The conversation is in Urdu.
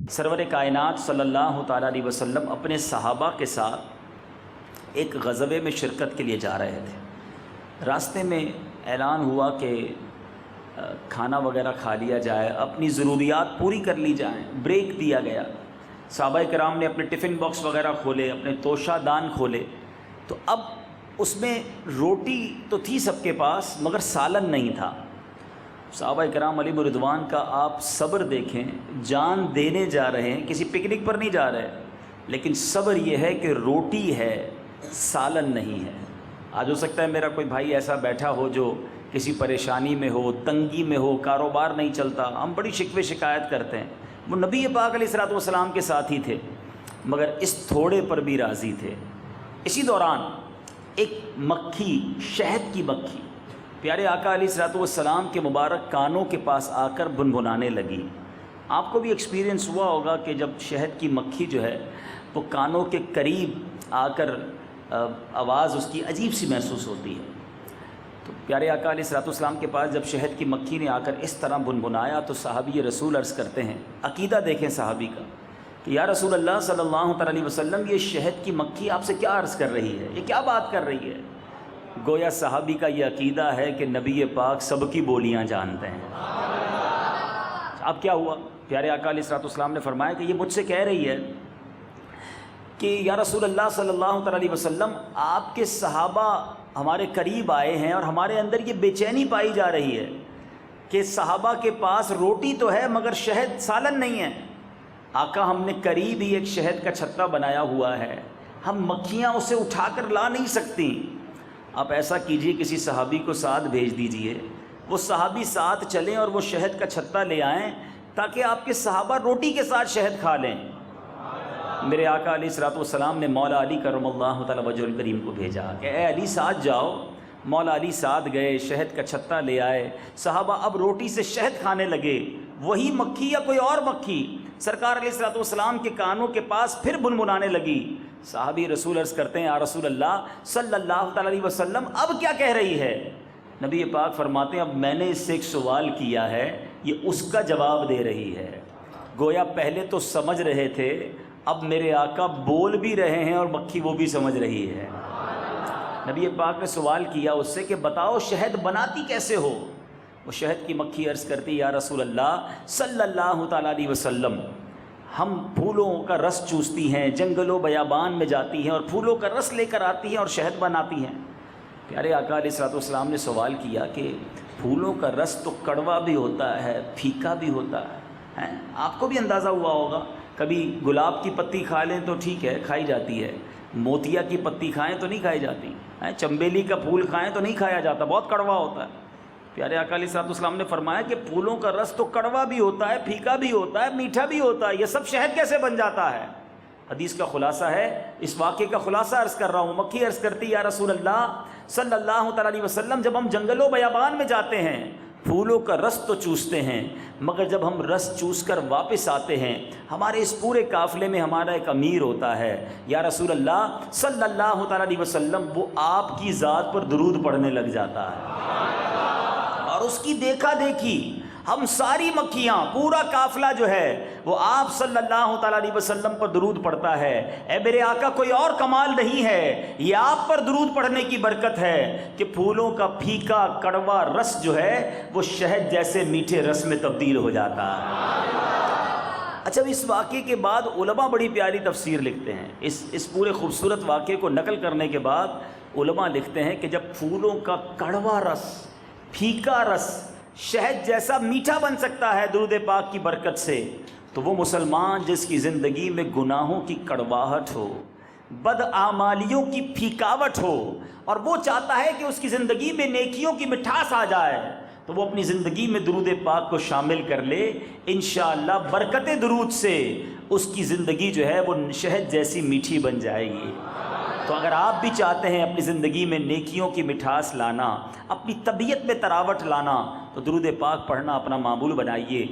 سرور کائنات صلی اللہ تعالیٰ علیہ وسلم اپنے صحابہ کے ساتھ ایک غزوے میں شرکت کے لیے جا رہے تھے۔ راستے میں اعلان ہوا کہ کھانا وغیرہ کھا لیا جائے، اپنی ضروریات پوری کر لی جائیں، بریک دیا گیا۔ صحابہ کرام نے اپنے ٹفن باکس وغیرہ کھولے، اپنے توشہ دان کھولے، تو اب اس میں روٹی تو تھی سب کے پاس مگر سالن نہیں تھا۔ صحابہ کرام علیہ رضوان کا آپ صبر دیکھیں، جان دینے جا رہے ہیں، کسی پکنک پر نہیں جا رہے، لیکن صبر یہ ہے کہ روٹی ہے، سالن نہیں ہے۔ آج ہو سکتا ہے میرا کوئی بھائی ایسا بیٹھا ہو جو کسی پریشانی میں ہو، تنگی میں ہو، کاروبار نہیں چلتا، ہم بڑی شکوے شکایت کرتے ہیں۔ وہ نبی پاک علیہ الصلوۃ والسلام کے ساتھ ہی تھے مگر اس تھوڑے پر بھی راضی تھے۔ اسی دوران ایک مکھی، شہد کی مکھی، پیارے آقا علیہ الصلوۃ والسلام کے مبارک کانوں کے پاس آ کر بنبنانے لگی۔ آپ کو بھی ایکسپیرینس ہوا ہوگا کہ جب شہد کی مکھی جو ہے وہ کانوں کے قریب آ کر آواز اس کی عجیب سی محسوس ہوتی ہے۔ تو پیارے آقا علیہ الصلوۃ والسلام کے پاس جب شہد کی مکھی نے آ کر اس طرح بنبنایا تو صحابی رسول عرض کرتے ہیں، عقیدہ دیکھیں صحابی کا، کہ یا رسول اللہ صلی اللہ تعالیٰ علیہ وسلم، یہ شہد کی مکھی آپ سے کیا عرض کر رہی ہے، یہ کیا بات کر رہی ہے؟ گویا صحابی کا یہ عقیدہ ہے کہ نبی پاک سب کی بولیاں جانتے ہیں۔ اب کیا ہوا؟ پیارے آقا علیہ الصلوۃ والسلام نے فرمایا کہ یہ مجھ سے کہہ رہی ہے کہ یا رسول اللہ صلی اللہ تعالیٰ علیہ وسلم، آپ کے صحابہ ہمارے قریب آئے ہیں اور ہمارے اندر یہ بے چینی پائی جا رہی ہے کہ صحابہ کے پاس روٹی تو ہے مگر شہد، سالن نہیں ہے۔ آقا، ہم نے قریب ہی ایک شہد کا چھتا بنایا ہوا ہے، ہم مکھیاں اسے اٹھا کر لا نہیں سکتی۔ آپ ایسا کیجئے، کسی صحابی کو ساتھ بھیج دیجئے، وہ صحابی ساتھ چلیں اور وہ شہد کا چھتا لے آئیں تاکہ آپ کے صحابہ روٹی کے ساتھ شہد کھا لیں۔ میرے آقا علیہ الصلوۃ والسلام نے مولا علی کرم اللہ تعالی وجہ الکریم کو بھیجا کہ اے علی ساتھ جاؤ۔ مولا علی ساتھ گئے، شہد کا چھتا لے آئے، صحابہ اب روٹی سے شہد کھانے لگے۔ وہی مکھی یا کوئی اور مکھی سرکار علیہ الصلوۃ والسلام کے کانوں کے پاس پھر بنبنانے لگی۔ صحابی رسول عرض کرتے ہیں، یا رسول اللہ صلی اللہ تعالیٰ علیہ وسلم، اب کیا کہہ رہی ہے؟ نبی پاک فرماتے ہیں، اب میں نے اس سے ایک سوال کیا ہے، یہ اس کا جواب دے رہی ہے۔ گویا پہلے تو سمجھ رہے تھے، اب میرے آقا بول بھی رہے ہیں اور مکھی وہ بھی سمجھ رہی ہے۔ نبی پاک نے سوال کیا اس سے کہ بتاؤ شہد بناتی کیسے ہو؟ وہ شہد کی مکھی عرض کرتی، یا رسول اللہ صلی اللہ تعالیٰ علیہ وسلم، ہم پھولوں کا رس چوستی ہیں، جنگل و بیابان میں جاتی ہیں اور پھولوں کا رس لے کر آتی ہیں اور شہد بناتی ہیں۔ پیارے آقا علیہ الصلوۃ والسلام نے سوال کیا کہ پھولوں کا رس تو کڑوا بھی ہوتا ہے، پھیکا بھی ہوتا ہے، آپ کو بھی اندازہ ہوا ہوگا، کبھی گلاب کی پتی کھا لیں تو ٹھیک ہے، کھائی جاتی ہے، موتیا کی پتی کھائیں تو نہیں کھائی جاتی، چنبیلی کا پھول کھائیں تو نہیں کھایا جاتا، بہت کڑوا ہوتا ہے۔ پیارے آقا علیہ الصلوۃ والسلام نے فرمایا کہ پھولوں کا رس تو کڑوا بھی ہوتا ہے، پھیکا بھی ہوتا ہے، میٹھا بھی ہوتا ہے، یہ سب شہد کیسے بن جاتا ہے؟ حدیث کا خلاصہ ہے، اس واقعے کا خلاصہ عرض کر رہا ہوں۔ مکھی عرض کرتی، یا رسول اللہ صلی اللہ تعالیٰ علیہ وسلم، جب ہم جنگل و بیابان میں جاتے ہیں پھولوں کا رس تو چوستے ہیں مگر جب ہم رس چوس کر واپس آتے ہیں، ہمارے اس پورے قافلے میں ہمارا ایک امیر ہوتا ہے، یا رسول اللہ صلی اللہ تعالیٰ علیہ وسلم، وہ آپ کی ذات پر درود پڑھنے لگ جاتا ہے اور اس کی دیکھا دیکھی ہم ساری مکھیاں، پورا قافلہ جو ہے وہ آپ صلی اللہ تعالیٰ علیہ وسلم پر درود پڑھتا ہے۔ اے میرے آقا، کوئی اور کمال نہیں ہے، یہ آپ پر درود پڑھنے کی برکت ہے کہ پھولوں کا پھیکا کڑوا رس جو ہے وہ شہد جیسے میٹھے رس میں تبدیل ہو جاتا ہے۔ اچھا، اس واقعے کے بعد علماء بڑی پیاری تفسیر لکھتے ہیں۔ اس پورے خوبصورت واقعے کو نقل کرنے کے بعد علماء لکھتے ہیں کہ جب پھولوں کا کڑوا رس، پھیکا رس شہد جیسا میٹھا بن سکتا ہے درود پاک کی برکت سے، تو وہ مسلمان جس کی زندگی میں گناہوں کی کڑواہٹ ہو، بدعمالیوں کی پھیکاوٹ ہو، اور وہ چاہتا ہے کہ اس کی زندگی میں نیکیوں کی مٹھاس آ جائے، تو وہ اپنی زندگی میں درود پاک کو شامل کر لے، انشاءاللہ برکت درود سے اس کی زندگی جو ہے وہ شہد جیسی میٹھی بن جائے گی۔ تو اگر آپ بھی چاہتے ہیں اپنی زندگی میں نیکیوں کی مٹھاس لانا، اپنی طبیعت میں تراوٹ لانا، تو درود پاک پڑھنا اپنا معمول بنائیے۔